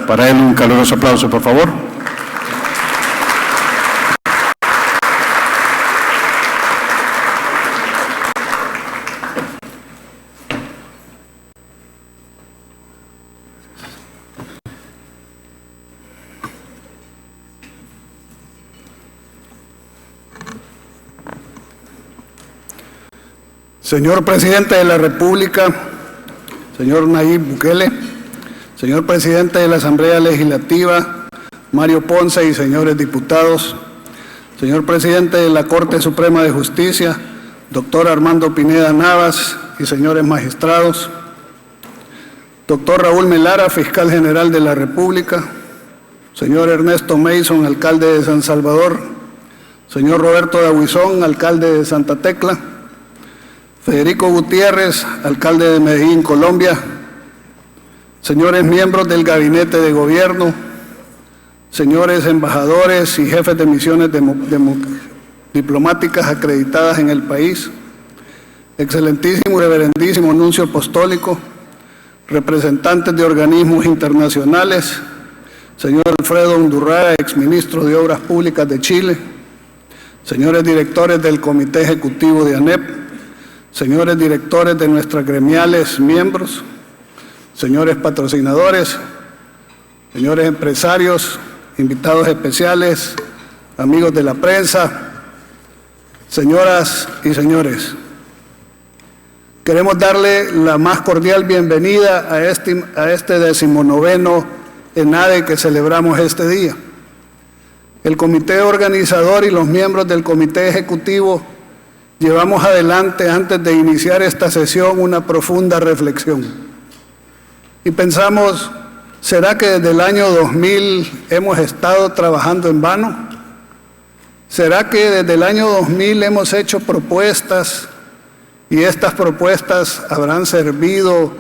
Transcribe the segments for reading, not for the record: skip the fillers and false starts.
Para él un caluroso aplauso, por favor. Señor Presidente de la República, señor Nayib Bukele, señor Presidente de la Asamblea Legislativa, Mario Ponce y señores diputados, señor Presidente de la Corte Suprema de Justicia, doctor Armando Pineda Navas y señores magistrados, doctor Raúl Melara, Fiscal General de la República, señor Ernesto Mason, alcalde de San Salvador, señor Roberto Dahuizón, alcalde de Santa Tecla, Federico Gutiérrez, alcalde de Medellín, Colombia, señores miembros del Gabinete de Gobierno, señores embajadores y jefes de misiones diplomáticas acreditadas en el país, excelentísimo y reverendísimo nuncio apostólico, representantes de organismos internacionales, señor Alfredo Undurraga, exministro de Obras Públicas de Chile, señores directores del Comité Ejecutivo de ANEP, señores directores de nuestras gremiales miembros, señores patrocinadores, señores empresarios, invitados especiales, amigos de la prensa, señoras y señores. Queremos darle la más cordial bienvenida a este 19º ENADE que celebramos este día. El comité organizador y los miembros del comité ejecutivo llevamos adelante, antes de iniciar esta sesión, una profunda reflexión. Y pensamos, ¿será que desde el año 2000 hemos estado trabajando en vano? ¿Será que desde el año 2000 hemos hecho propuestas y estas propuestas habrán servido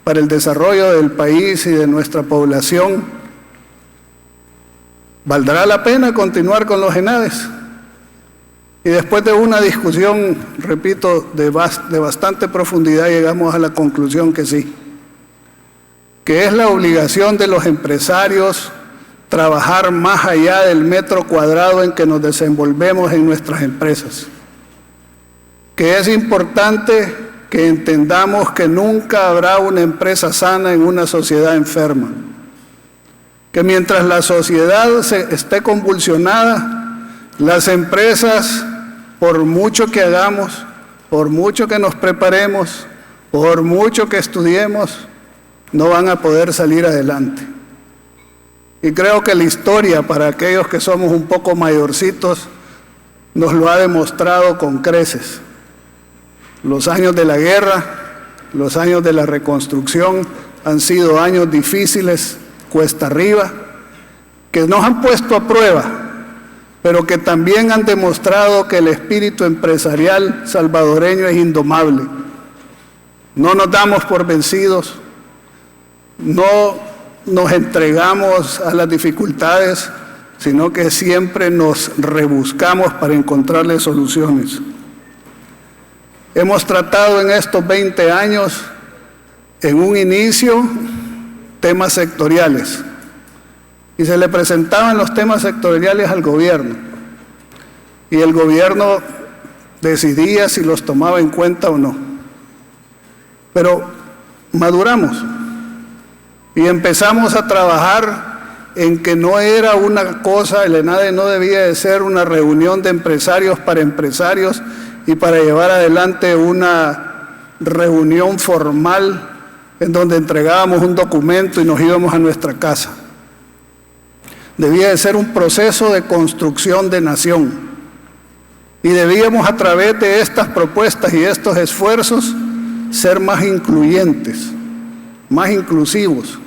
para el desarrollo del país y de nuestra población? ¿Valdrá la pena continuar con los ENADES? Y después de una discusión, repito, de bastante profundidad, llegamos a la conclusión que sí, que es la obligación de los empresarios trabajar más allá del metro cuadrado en que nos desenvolvemos en nuestras empresas, que es importante que entendamos que nunca habrá una empresa sana en una sociedad enferma, que mientras la sociedad esté convulsionada, las empresas, por mucho que hagamos, por mucho que nos preparemos, por mucho que estudiemos, no van a poder salir adelante. Y creo que la historia, para aquellos que somos un poco mayorcitos, nos lo ha demostrado con creces. Los años de la guerra, los años de la reconstrucción han sido años difíciles, cuesta arriba, que nos han puesto a prueba, pero que también han demostrado que el espíritu empresarial salvadoreño es indomable. No nos damos por vencidos, no nos entregamos a las dificultades, sino que siempre nos rebuscamos para encontrarle soluciones. Hemos tratado en estos 20 años, en un inicio, temas sectoriales. Y se le presentaban los temas sectoriales al gobierno. Y el gobierno decidía si los tomaba en cuenta o no. Pero maduramos y empezamos a trabajar en que no era una cosa, el ENADE no debía de ser una reunión de empresarios para empresarios y para llevar adelante una reunión formal en donde entregábamos un documento y nos íbamos a nuestra casa. Debía de ser un proceso de construcción de nación. Y debíamos, a través de estas propuestas y estos esfuerzos, ser más incluyentes, más inclusivos.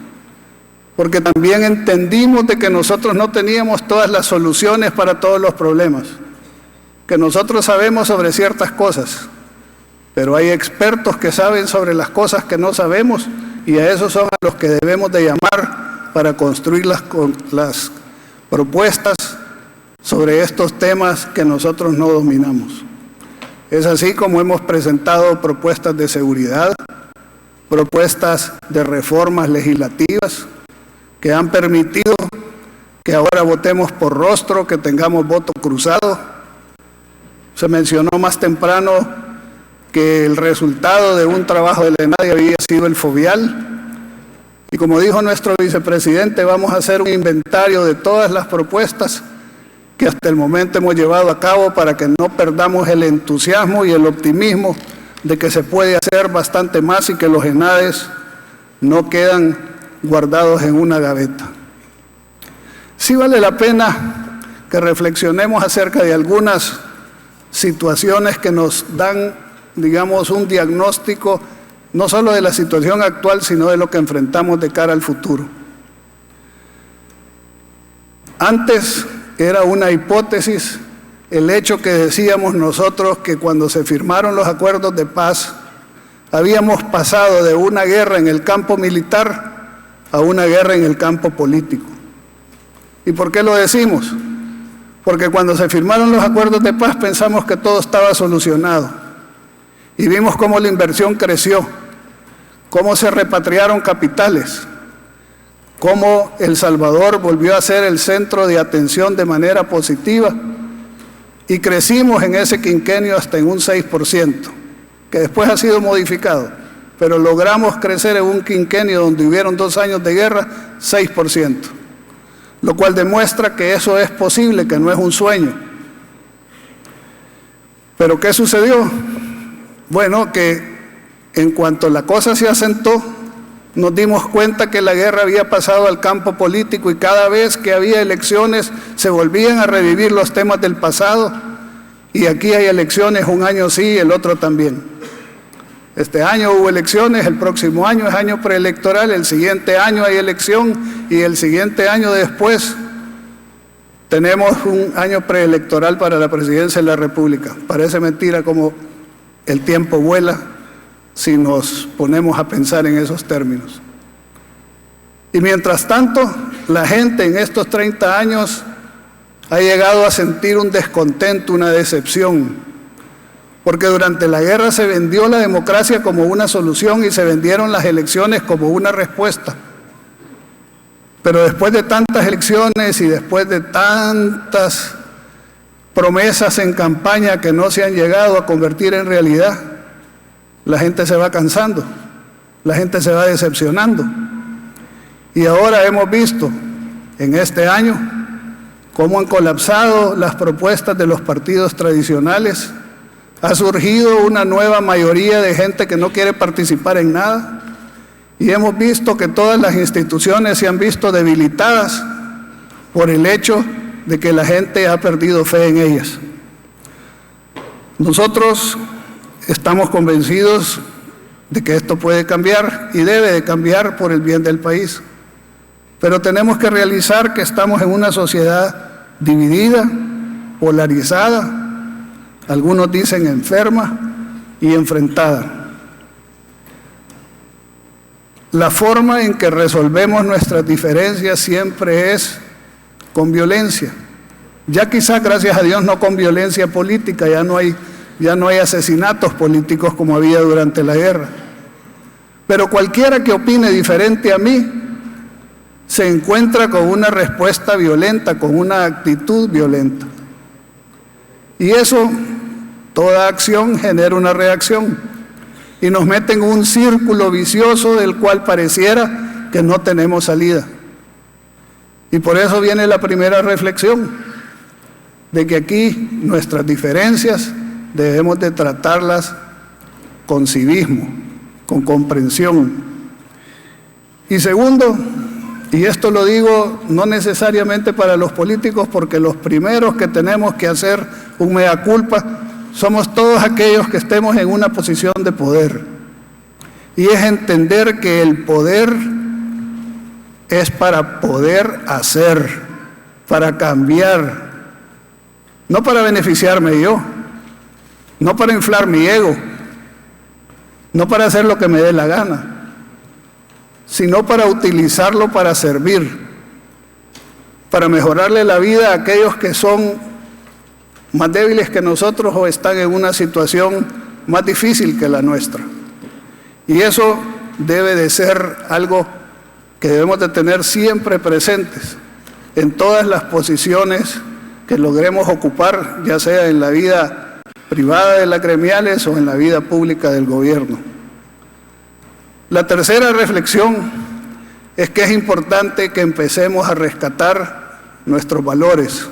Porque también entendimos de que nosotros no teníamos todas las soluciones para todos los problemas. Que nosotros sabemos sobre ciertas cosas, pero hay expertos que saben sobre las cosas que no sabemos, y a esos son a los que debemos de llamar para construir las propuestas sobre estos temas que nosotros no dominamos. Es así como hemos presentado propuestas de seguridad, propuestas de reformas legislativas que han permitido que ahora votemos por rostro, que tengamos voto cruzado. Se mencionó más temprano que el resultado de un trabajo del ENADI había sido el fobial. Y como dijo nuestro vicepresidente, vamos a hacer un inventario de todas las propuestas que hasta el momento hemos llevado a cabo para que no perdamos el entusiasmo y el optimismo de que se puede hacer bastante más y que los ENADES no quedan guardados en una gaveta. Sí vale la pena que reflexionemos acerca de algunas situaciones que nos dan, digamos, un diagnóstico no solo de la situación actual, sino de lo que enfrentamos de cara al futuro. Antes era una hipótesis el hecho que decíamos nosotros que cuando se firmaron los acuerdos de paz, habíamos pasado de una guerra en el campo militar a una guerra en el campo político. ¿Y por qué lo decimos? Porque cuando se firmaron los acuerdos de paz pensamos que todo estaba solucionado. Y vimos cómo la inversión creció, cómo se repatriaron capitales, cómo El Salvador volvió a ser el centro de atención de manera positiva y crecimos en ese quinquenio hasta en un 6%, que después ha sido modificado, pero logramos crecer en un quinquenio donde hubieron 2 años de guerra, 6%, lo cual demuestra que eso es posible, que no es un sueño. ¿Pero qué sucedió? Bueno, que en cuanto la cosa se asentó, nos dimos cuenta que la guerra había pasado al campo político y cada vez que había elecciones se volvían a revivir los temas del pasado y aquí hay elecciones, un año sí, el otro también. Este año hubo elecciones, el próximo año es año preelectoral, el siguiente año hay elección y el siguiente año después tenemos un año preelectoral para la presidencia de la República. Parece mentira como el tiempo vuela si nos ponemos a pensar en esos términos. Y mientras tanto, la gente en estos 30 años ha llegado a sentir un descontento, una decepción, porque durante la guerra se vendió la democracia como una solución y se vendieron las elecciones como una respuesta. Pero después de tantas elecciones y después de tantas promesas en campaña que no se han llegado a convertir en realidad, la gente se va cansando, la gente se va decepcionando. Y ahora hemos visto en este año cómo han colapsado las propuestas de los partidos tradicionales, ha surgido una nueva mayoría de gente que no quiere participar en nada, y hemos visto que todas las instituciones se han visto debilitadas por el hecho de que la gente ha perdido fe en ellas. Nosotros estamos convencidos de que esto puede cambiar y debe de cambiar por el bien del país. Pero tenemos que realizar que estamos en una sociedad dividida, polarizada, algunos dicen enferma y enfrentada. La forma en que resolvemos nuestras diferencias siempre es con violencia. Ya quizás, gracias a Dios, no con violencia política, ya no hay asesinatos políticos como había durante la guerra. Pero cualquiera que opine diferente a mí se encuentra con una respuesta violenta, con una actitud violenta. Y eso, toda acción genera una reacción y nos mete en un círculo vicioso del cual pareciera que no tenemos salida. Y por eso viene la primera reflexión, de que aquí nuestras diferencias debemos de tratarlas con civismo, con comprensión. Y segundo, y esto lo digo no necesariamente para los políticos, porque los primeros que tenemos que hacer un mea culpa somos todos aquellos que estemos en una posición de poder. Y es entender que el poder es para poder hacer, para cambiar, no para beneficiarme yo, no para inflar mi ego, no para hacer lo que me dé la gana, sino para utilizarlo para servir, para mejorarle la vida a aquellos que son más débiles que nosotros o están en una situación más difícil que la nuestra. Y eso debe de ser algo que debemos de tener siempre presentes en todas las posiciones que logremos ocupar, ya sea en la vida privada de las gremiales o en la vida pública del gobierno. La tercera reflexión es que es importante que empecemos a rescatar nuestros valores,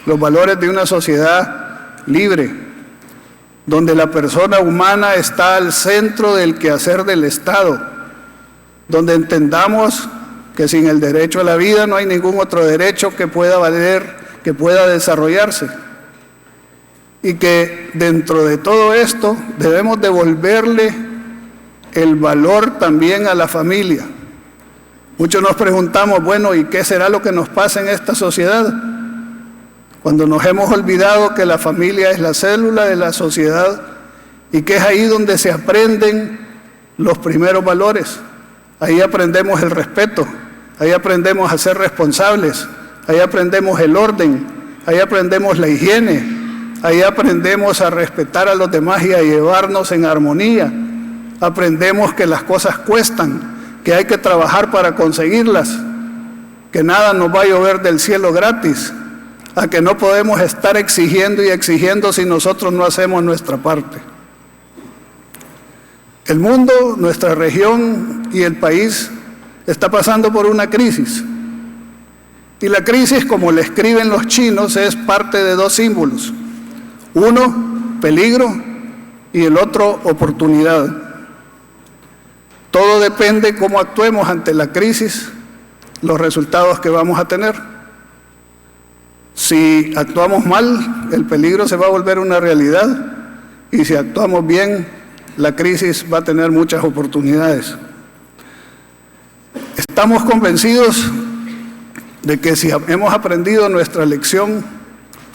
los valores de una sociedad libre, donde la persona humana está al centro del quehacer del Estado, donde entendamos que sin el derecho a la vida no hay ningún otro derecho que pueda valer, que pueda desarrollarse, y que dentro de todo esto debemos devolverle el valor también a la familia. Muchos nos preguntamos, bueno, ¿y qué será lo que nos pasa en esta sociedad? Cuando nos hemos olvidado que la familia es la célula de la sociedad y que es ahí donde se aprenden los primeros valores. Ahí aprendemos el respeto, ahí aprendemos a ser responsables, ahí aprendemos el orden, ahí aprendemos la higiene, ahí aprendemos a respetar a los demás y a llevarnos en armonía. Aprendemos que las cosas cuestan, que hay que trabajar para conseguirlas, que nada nos va a llover del cielo gratis, a que no podemos estar exigiendo y exigiendo si nosotros no hacemos nuestra parte. El mundo, nuestra región y el país está pasando por una crisis. Y la crisis, como le escriben los chinos, es parte de dos símbolos. Uno, peligro, y el otro, oportunidad. Todo depende cómo actuemos ante la crisis, los resultados que vamos a tener. Si actuamos mal, el peligro se va a volver una realidad, y si actuamos bien, la crisis va a tener muchas oportunidades. Estamos convencidos de que si hemos aprendido nuestra lección,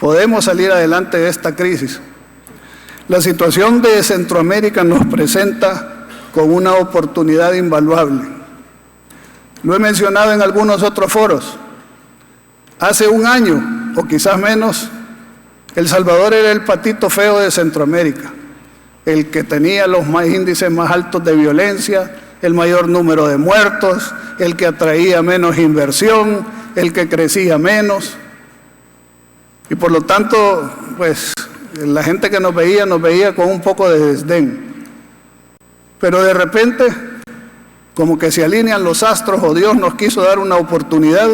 podemos salir adelante de esta crisis. La situación de Centroamérica nos presenta con una oportunidad invaluable. Lo he mencionado en algunos otros foros. Hace un año, o quizás menos, El Salvador era el patito feo de Centroamérica, el que tenía los índices más altos de violencia, el mayor número de muertos, el que atraía menos inversión, el que crecía menos. Y por lo tanto, pues, la gente que nos veía con un poco de desdén. Pero de repente, como que se alinean los astros o Dios nos quiso dar una oportunidad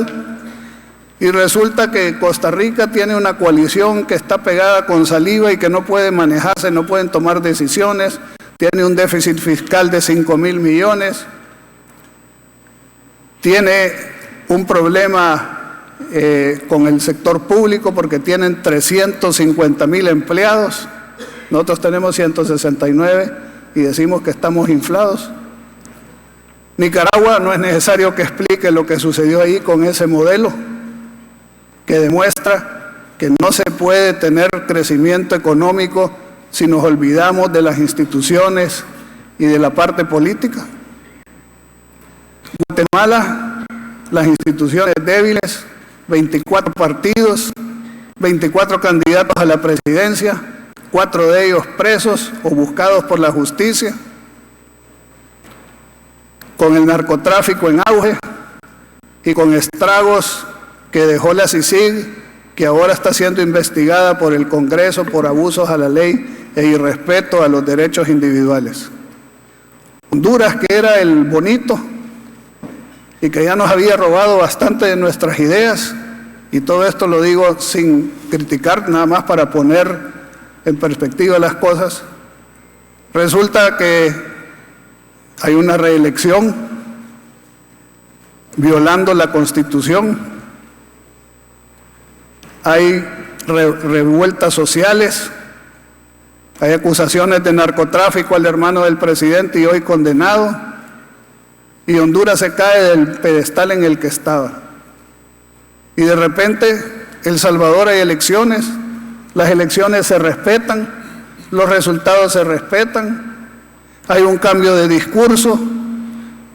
y resulta que Costa Rica tiene una coalición que está pegada con saliva y que no puede manejarse, no pueden tomar decisiones, tiene un déficit fiscal de 5.000 millones, tiene un problema con el sector público porque tienen 350.000 empleados, nosotros tenemos 169 y decimos que estamos inflados. Nicaragua no es necesario que explique lo que sucedió ahí con ese modelo, que demuestra que no se puede tener crecimiento económico si nos olvidamos de las instituciones y de la parte política. Guatemala, las instituciones débiles, 24 partidos, 24 candidatos a la presidencia, 4 de ellos presos o buscados por la justicia, con el narcotráfico en auge y con estragos que dejó la CICIG, que ahora está siendo investigada por el Congreso por abusos a la ley e irrespeto a los derechos individuales. Honduras, que era el bonito y que ya nos había robado bastante de nuestras ideas, y todo esto lo digo sin criticar, nada más para poner en perspectiva las cosas. Resulta que hay una reelección violando la Constitución, hay revueltas sociales, hay acusaciones de narcotráfico al hermano del presidente y hoy condenado, y Honduras se cae del pedestal en el que estaba. Y de repente, El Salvador hay elecciones, las elecciones se respetan, los resultados se respetan, hay un cambio de discurso,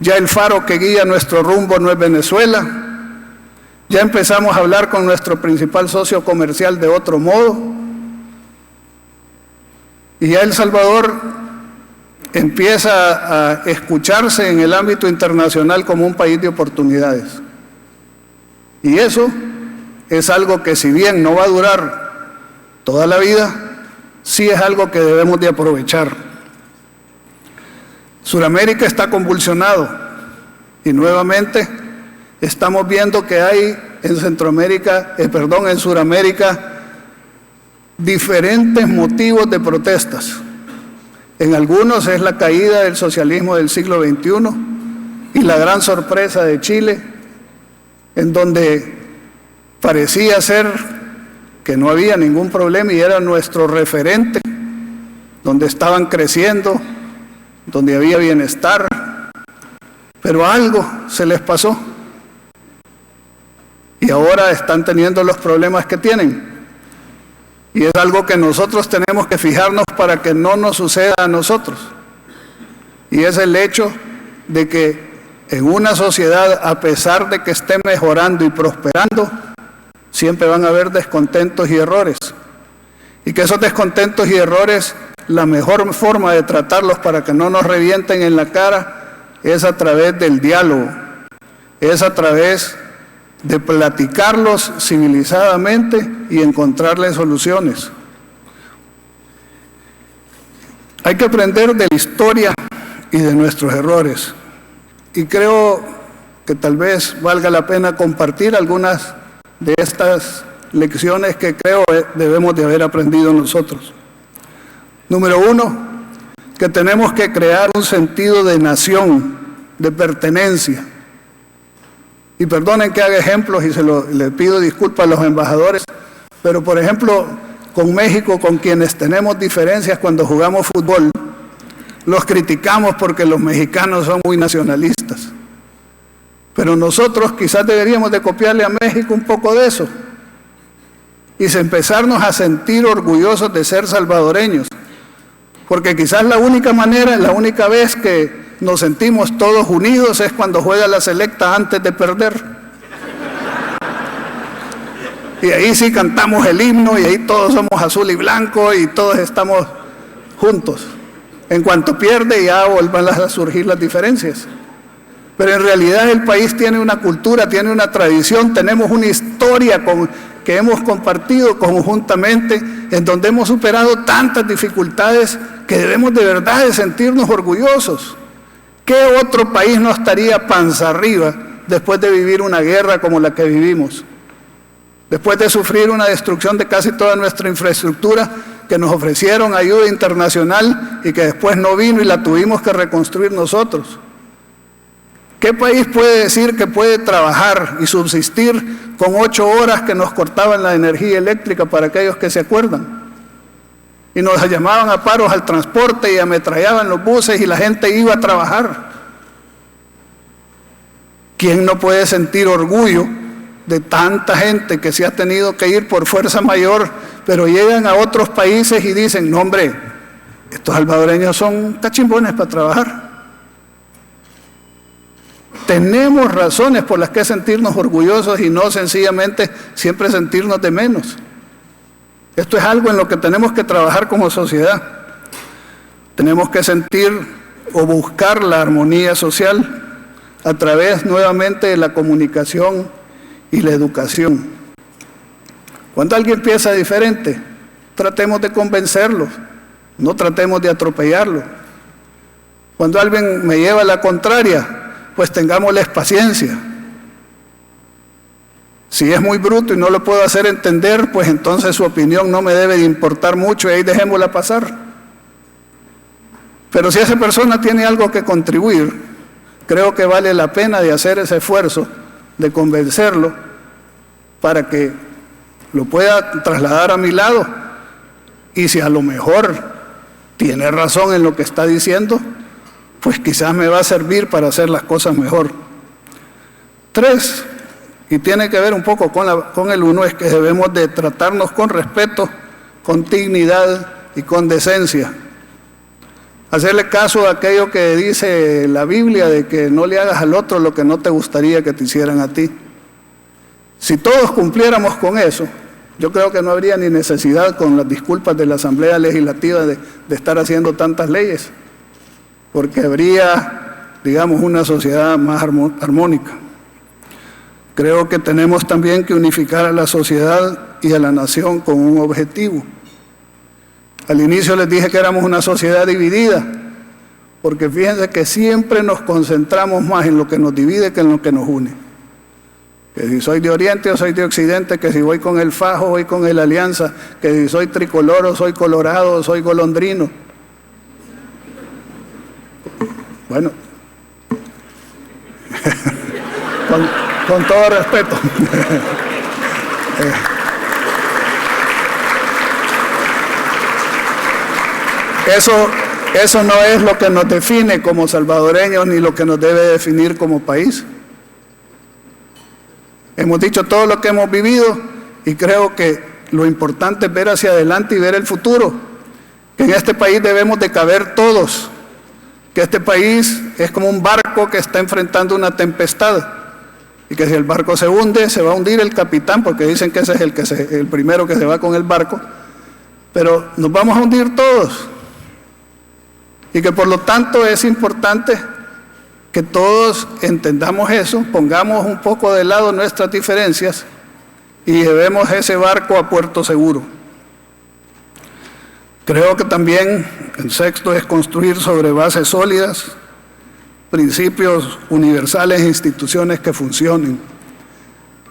ya el faro que guía nuestro rumbo no es Venezuela, ya empezamos a hablar con nuestro principal socio comercial de otro modo, y ya El Salvador empieza a escucharse en el ámbito internacional como un país de oportunidades. Y eso es algo que, si bien no va a durar toda la vida, sí es algo que debemos de aprovechar. Suramérica está convulsionado y nuevamente estamos viendo que hay en Suramérica diferentes motivos de protestas. En algunos es la caída del socialismo del siglo XXI y la gran sorpresa de Chile, en donde parecía ser que no había ningún problema y era nuestro referente, donde estaban creciendo, donde había bienestar, pero algo se les pasó y ahora están teniendo los problemas que tienen. Y es algo que nosotros tenemos que fijarnos para que no nos suceda a nosotros. Y es el hecho de que en una sociedad, a pesar de que esté mejorando y prosperando, siempre van a haber descontentos y errores. Y que esos descontentos y errores, la mejor forma de tratarlos para que no nos revienten en la cara es a través del diálogo, es a través de platicarlos civilizadamente y encontrarles soluciones. Hay que aprender de la historia y de nuestros errores. Y creo que tal vez valga la pena compartir algunas de estas lecciones que creo debemos de haber aprendido nosotros. Número 1, que tenemos que crear un sentido de nación, de pertenencia. Y perdonen que haga ejemplos y le pido disculpas a los embajadores, pero por ejemplo, con México, con quienes tenemos diferencias cuando jugamos fútbol, los criticamos porque los mexicanos son muy nacionalistas. Pero nosotros quizás deberíamos de copiarle a México un poco de eso y empezarnos a sentir orgullosos de ser salvadoreños, porque quizás la única vez que nos sentimos todos unidos es cuando juega la selecta antes de perder. Y ahí sí cantamos el himno y ahí todos somos azul y blanco y todos estamos juntos. En cuanto pierde ya vuelvan a surgir las diferencias. Pero en realidad el país tiene una cultura, tiene una tradición, tenemos una historia que hemos compartido conjuntamente, en donde hemos superado tantas dificultades que debemos de verdad de sentirnos orgullosos. ¿Qué otro país no estaría panza arriba después de vivir una guerra como la que vivimos? Después de sufrir una destrucción de casi toda nuestra infraestructura, que nos ofrecieron ayuda internacional y que después no vino y la tuvimos que reconstruir nosotros. ¿Qué país puede decir que puede trabajar y subsistir con 8 horas que nos cortaban la energía eléctrica, para aquellos que se acuerdan? Y nos llamaban a paros al transporte y ametrallaban los buses y la gente iba a trabajar. ¿Quién no puede sentir orgullo de tanta gente que se ha tenido que ir por fuerza mayor, pero llegan a otros países y dicen, no hombre, estos salvadoreños son cachimbones para trabajar? Tenemos razones por las que sentirnos orgullosos y no sencillamente siempre sentirnos de menos. Esto es algo en lo que tenemos que trabajar como sociedad. Tenemos que sentir o buscar la armonía social a través nuevamente de la comunicación y la educación. Cuando alguien piensa diferente, tratemos de convencerlo, no tratemos de atropellarlo. Cuando alguien me lleva la contraria, pues tengámosles paciencia. Si es muy bruto y no lo puedo hacer entender, pues entonces su opinión no me debe de importar mucho y ahí dejémosla pasar. Pero si esa persona tiene algo que contribuir, creo que vale la pena de hacer ese esfuerzo de convencerlo para que lo pueda trasladar a mi lado. Y si a lo mejor tiene razón en lo que está diciendo, pues quizás me va a servir para hacer las cosas mejor. 3, y tiene que ver un poco con el 1, es que debemos de tratarnos con respeto, con dignidad y con decencia. Hacerle caso a aquello que dice la Biblia, de que no le hagas al otro lo que no te gustaría que te hicieran a ti. Si todos cumpliéramos con eso, yo creo que no habría ni necesidad, con las disculpas de la Asamblea Legislativa, de estar haciendo tantas leyes. porque habría, digamos, una sociedad más armónica. Creo que tenemos también que unificar a la sociedad y a la nación con un objetivo. Al inicio les dije que éramos una sociedad dividida, porque fíjense que siempre nos concentramos más en lo que nos divide que en lo que nos une. Que si soy de Oriente o soy de Occidente, que si voy con el fajo o voy con el Alianza, que si soy tricolor o soy colorado o soy golondrino. Bueno, con todo respeto. Eso no es lo que nos define como salvadoreños ni lo que nos debe definir como país. Hemos dicho todo lo que hemos vivido y creo que lo importante es ver hacia adelante y ver el futuro. Que en este país debemos de caber todos. Que este país es como un barco que está enfrentando una tempestad. Y que si el barco se hunde, se va a hundir el capitán, porque dicen que ese es el primero que se va con el barco. Pero nos vamos a hundir todos. Y que por lo tanto es importante que todos entendamos eso, pongamos un poco de lado nuestras diferencias y llevemos ese barco a puerto seguro. Creo que también el sexto es construir sobre bases sólidas, principios universales e instituciones que funcionen.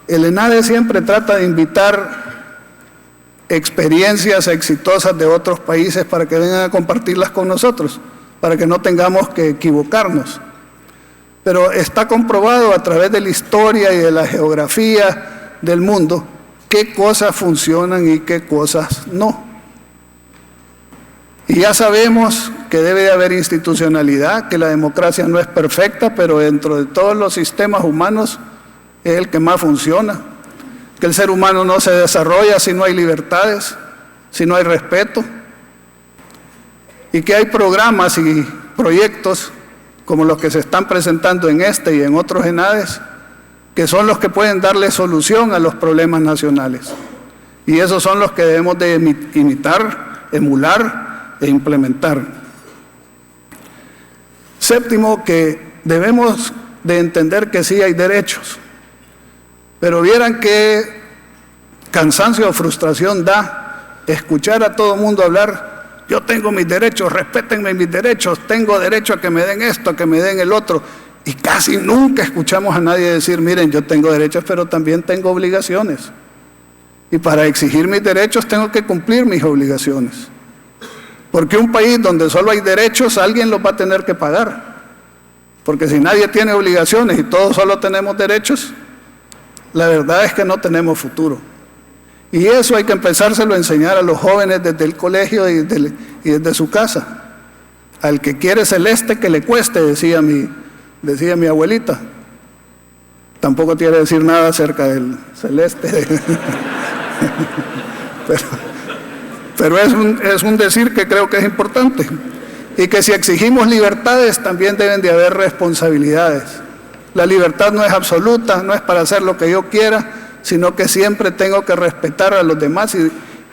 El ENADE siempre trata de invitar experiencias exitosas de otros países para que vengan a compartirlas con nosotros, para que no tengamos que equivocarnos. Pero está comprobado a través de la historia y de la geografía del mundo qué cosas funcionan y qué cosas no. Y ya sabemos que debe de haber institucionalidad, que la democracia no es perfecta, pero dentro de todos los sistemas humanos es el que más funciona. Que el ser humano no se desarrolla si no hay libertades, si no hay respeto. Y que hay programas y proyectos como los que se están presentando en este y en otros ENADES, que son los que pueden darle solución a los problemas nacionales. Y esos son los que debemos de imitar, emular e implementar. Séptimo, que debemos de entender que sí hay derechos, pero vieran qué cansancio o frustración da escuchar a todo el mundo hablar: yo tengo mis derechos, respétenme mis derechos, tengo derecho a que me den esto, a que me den el otro. Y casi nunca escuchamos a nadie decir: miren, yo tengo derechos, pero también tengo obligaciones. Y para exigir mis derechos tengo que cumplir mis obligaciones. Porque un país donde solo hay derechos, alguien los va a tener que pagar. Porque si nadie tiene obligaciones y todos solo tenemos derechos, la verdad es que no tenemos futuro. Y eso hay que empezárselo a enseñar a los jóvenes desde el colegio y desde su casa. Al que quiere celeste, que le cueste, decía mi abuelita. Tampoco quiere decir nada acerca del celeste. Pero es un decir que creo que es importante. Y que si exigimos libertades, también deben de haber responsabilidades. La libertad no es absoluta, no es para hacer lo que yo quiera, sino que siempre tengo que respetar a los demás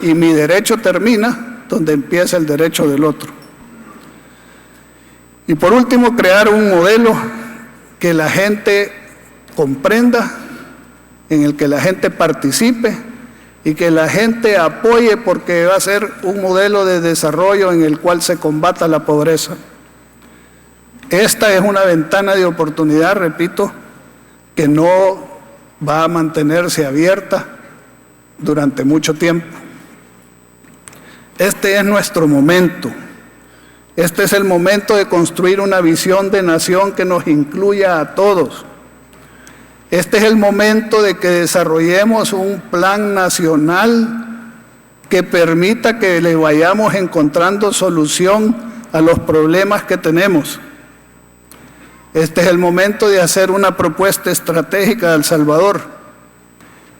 y mi derecho termina donde empieza el derecho del otro. Y por último, crear un modelo que la gente comprenda, en el que la gente participe y que la gente apoye, porque va a ser un modelo de desarrollo en el cual se combata la pobreza. Esta es una ventana de oportunidad, repito, que no va a mantenerse abierta durante mucho tiempo. Este es nuestro momento. Este es el momento de construir una visión de nación que nos incluya a todos. Este es el momento de que desarrollemos un plan nacional que permita que le vayamos encontrando solución a los problemas que tenemos. Este es el momento de hacer una propuesta estratégica a El Salvador.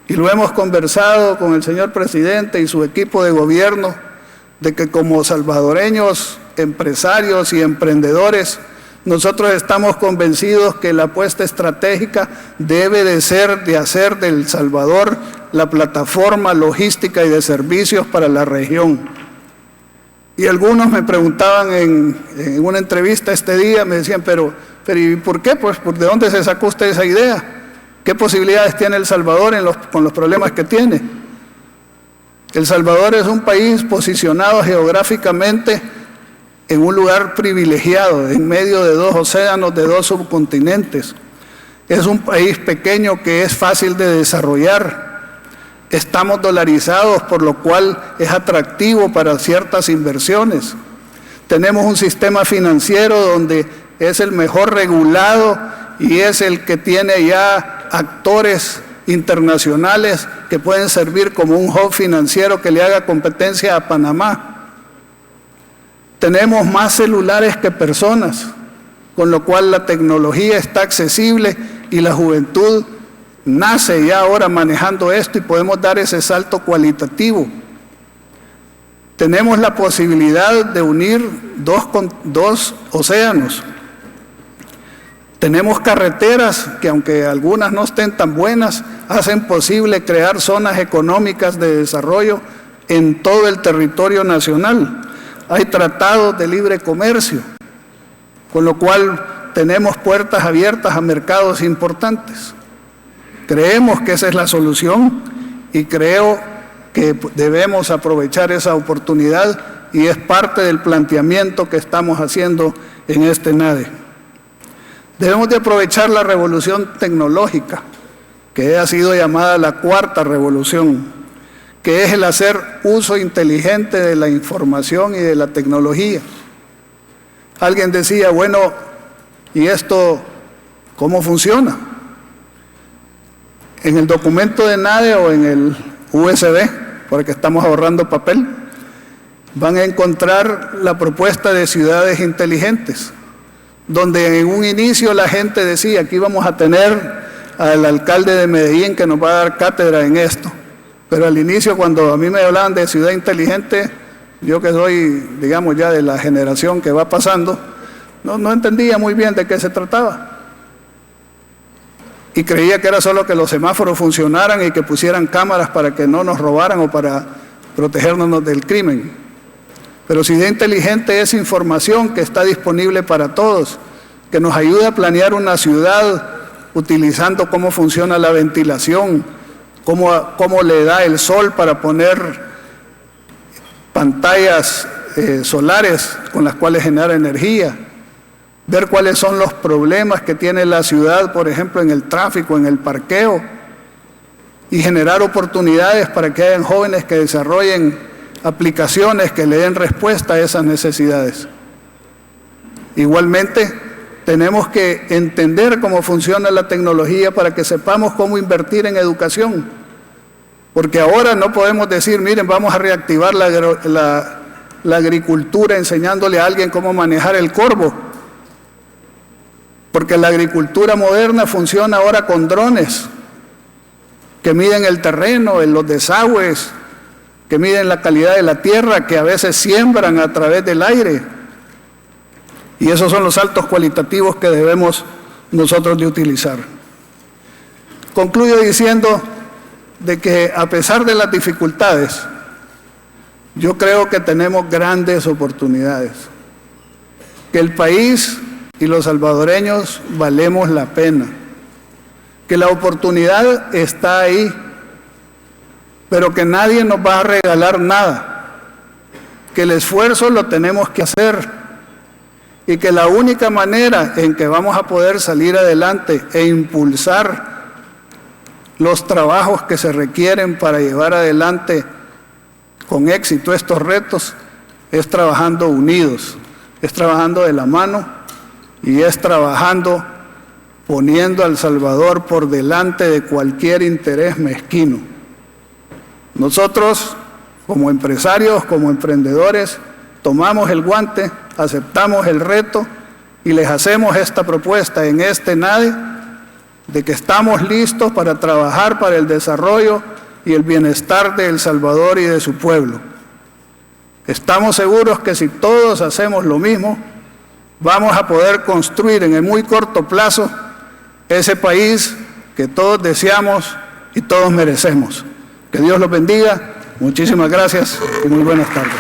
Y lo hemos conversado con el señor presidente y su equipo de gobierno, de que como salvadoreños, empresarios y emprendedores, nosotros estamos convencidos que la apuesta estratégica debe de ser de hacer de El Salvador la plataforma logística y de servicios para la región. Y algunos me preguntaban en una entrevista este día, me decían, pero ¿y por qué? Pues, ¿de dónde se sacó usted esa idea? ¿Qué posibilidades tiene El Salvador con los problemas que tiene? El Salvador es un país posicionado geográficamente en un lugar privilegiado, en medio de 2 océanos, de 2 subcontinentes. Es un país pequeño que es fácil de desarrollar. Estamos dolarizados, por lo cual es atractivo para ciertas inversiones. Tenemos un sistema financiero donde es el mejor regulado y es el que tiene ya actores internacionales que pueden servir como un hub financiero que le haga competencia a Panamá. Tenemos más celulares que personas, con lo cual la tecnología está accesible y la juventud nace ya ahora manejando esto y podemos dar ese salto cualitativo. Tenemos la posibilidad de unir 2 océanos. Tenemos carreteras que, aunque algunas no estén tan buenas, hacen posible crear zonas económicas de desarrollo en todo el territorio nacional. Hay tratados de libre comercio, con lo cual tenemos puertas abiertas a mercados importantes. Creemos que esa es la solución y creo que debemos aprovechar esa oportunidad y es parte del planteamiento que estamos haciendo en este NADE. Debemos de aprovechar la revolución tecnológica, que ha sido llamada la 4ª revolución, que es el hacer uso inteligente de la información y de la tecnología. Alguien decía, bueno, ¿y esto cómo funciona? En el documento de NADE o en el USB, porque estamos ahorrando papel, van a encontrar la propuesta de ciudades inteligentes, donde en un inicio la gente decía, aquí vamos a tener al alcalde de Medellín que nos va a dar cátedra en esto. Pero al inicio, cuando a mí me hablaban de ciudad inteligente, yo que soy, digamos, ya de la generación que va pasando, no entendía muy bien de qué se trataba. Y creía que era solo que los semáforos funcionaran y que pusieran cámaras para que no nos robaran o para protegernos del crimen. Pero ciudad inteligente es información que está disponible para todos, que nos ayuda a planear una ciudad utilizando cómo funciona la ventilación, cómo le da el sol para poner pantallas solares con las cuales generar energía, ver cuáles son los problemas que tiene la ciudad, por ejemplo, en el tráfico, en el parqueo, y generar oportunidades para que hayan jóvenes que desarrollen aplicaciones que le den respuesta a esas necesidades. Igualmente, tenemos que entender cómo funciona la tecnología para que sepamos cómo invertir en educación. Porque ahora no podemos decir, miren, vamos a reactivar la agricultura enseñándole a alguien cómo manejar el corvo. Porque la agricultura moderna funciona ahora con drones que miden el terreno, en los desagües, que miden la calidad de la tierra, que a veces siembran a través del aire. Y esos son los saltos cualitativos que debemos nosotros de utilizar. Concluyo diciendo de que a pesar de las dificultades, yo creo que tenemos grandes oportunidades, que el país y los salvadoreños valemos la pena, que la oportunidad está ahí, pero que nadie nos va a regalar nada, que el esfuerzo lo tenemos que hacer y que la única manera en que vamos a poder salir adelante e impulsar los trabajos que se requieren para llevar adelante con éxito estos retos es trabajando unidos, es trabajando de la mano y es trabajando poniendo a El Salvador por delante de cualquier interés mezquino. Nosotros, como empresarios, como emprendedores, tomamos el guante, aceptamos el reto y les hacemos esta propuesta en este NADE de que estamos listos para trabajar para el desarrollo y el bienestar de El Salvador y de su pueblo. Estamos seguros que si todos hacemos lo mismo, vamos a poder construir en el muy corto plazo ese país que todos deseamos y todos merecemos. Que Dios los bendiga. Muchísimas gracias y muy buenas tardes.